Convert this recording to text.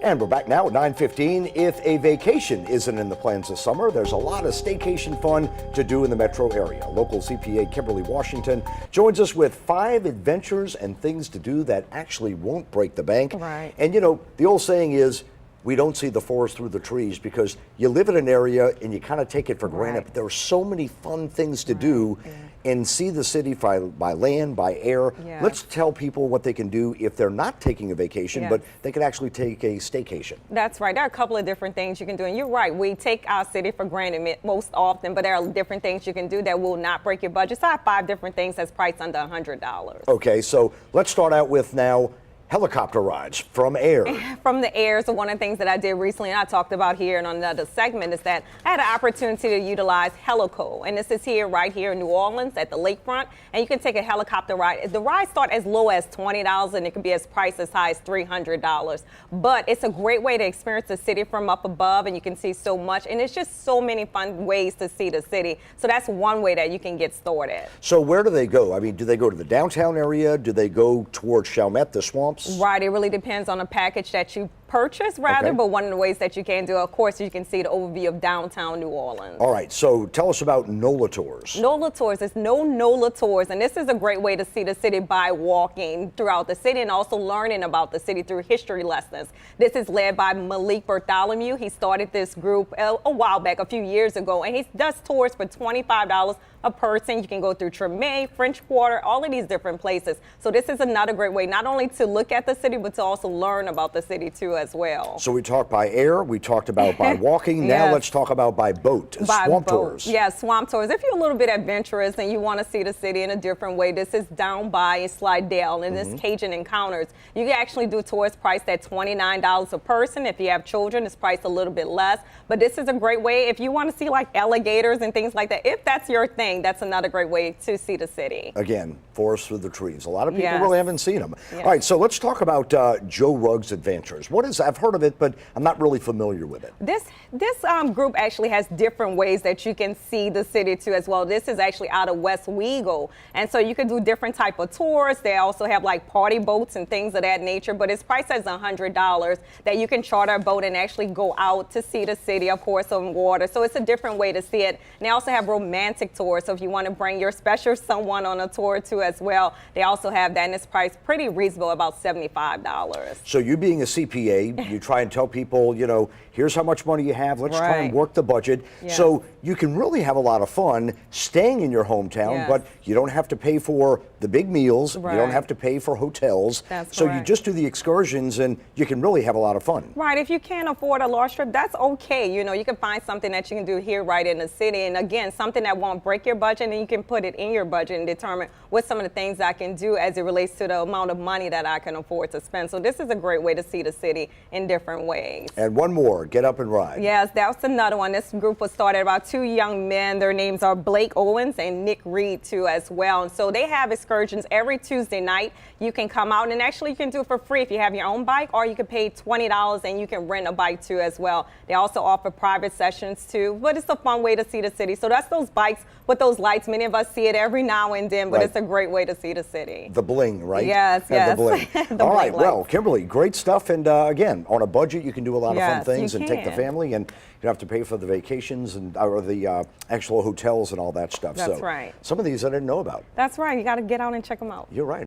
And we're back now at 9:15. If a vacation isn't in the plans this summer, there's a lot of staycation fun to do in the metro area. Local CPA Kimberly Washington joins us with 5 adventures and things to do that actually won't break the bank. Right. And you know, the old saying is, we don't see the forest through the trees, because you live in an area and you kind of take it for granted. But there are so many fun things to do and see the city by land, by air. Let's tell people what they can do if they're not taking a vacation, but they can actually take a staycation. That's right. There are a couple of different things you can do. And you're right. We take our city for granted most often, but there are different things you can do that will not break your budget. So I have 5 different things that's priced under $100. Okay, so let's start out with now helicopter rides from air. From the air. So one of the things that I did recently, and I talked about here and on another segment, is that I had an opportunity to utilize Helico. And this is here, right here in New Orleans at the lakefront. And you can take a helicopter ride. The rides start as low as $20 and it can be as priced as high as $300. But it's a great way to experience the city from up above, and you can see so much. And it's just so many fun ways to see the city. So that's one way that you can get started. So where do they go? I mean, do they go to the downtown area? Do they go towards Chalmette, the swamps? Right, it really depends on the package that you purchase, rather, but one of the ways that you can do, of course, you can see the overview of downtown New Orleans. All right, so tell us about NOLA tours. NOLA tours, it's NOLA tours, and this is a great way to see the city by walking throughout the city and also learning about the city through history lessons. This is led by Malik Bartholomew. He started this group a while back, a few years ago, and he does tours for $25 a person. You can go through Treme, French Quarter, all of these different places. So this is another great way, not only to look at the city, but to also learn about the city too as well. So we talked by air, we talked about by walking. Now let's talk about by boat, swamp tours. Yeah, swamp tours. If you're a little bit adventurous and you want to see the city in a different way, this is down by Slidell, and this Cajun Encounters. You can actually do tours priced at $29 a person. If you have children, it's priced a little bit less. But this is a great way if you want to see like alligators and things like that. If that's your thing, that's another great way to see the city. Again, forest through the trees. A lot of people really haven't seen them. Yes. All right, so let's talk about Joe Rugg's Adventures. What is? I've heard of it, but I'm not really familiar with it. This group actually has different ways that you can see the city too as well. This is actually out of West Wego, and so you can do different type of tours. They also have like party boats and things of that nature, but it's priced as $100 that you can charter a boat and actually go out to see the city, of course, on water. So it's a different way to see it. And they also have romantic tours, so if you want to bring your special someone on a tour too as well, they also have that, and it's priced pretty reasonable, about $75. So you being a CPA, you try and tell people, you know, here's how much money you have. Let's try and work the budget. So you can really have a lot of fun staying in your hometown, but you don't have to pay for the big meals. You don't have to pay for hotels. So you just do the excursions and you can really have a lot of fun. Right. If you can't afford a large trip, that's okay. You know, you can find something that you can do here right in the city. And again, something that won't break your budget, and you can put it in your budget and determine what some of the things I can do as it relates to the amount of money that I can afford to spend. So this is a great way to see the city in different ways. And one more, Get Up and Ride. Yes, that's another one. This group was started about 2 young men. Their names are Blake Owens and Nick Reed too as well. And so they have excursions every Tuesday night. You can come out, and actually you can do it for free if you have your own bike, or you can pay $20 and you can rent a bike too as well. They also offer private sessions too, but it's a fun way to see the city. So that's those bikes with those lights. Many of us see it every now and then, but it's a great way to see the city. The bling, right? Yes, yes. The bling. All right, well, Kimberly, great stuff. And again, on a budget, you can do a lot of fun things and take the family, and you don't have to pay for the vacations and or the actual hotels and all that stuff. That's right. Some of these I didn't know about. That's right. You got to get out and check them out. You're right.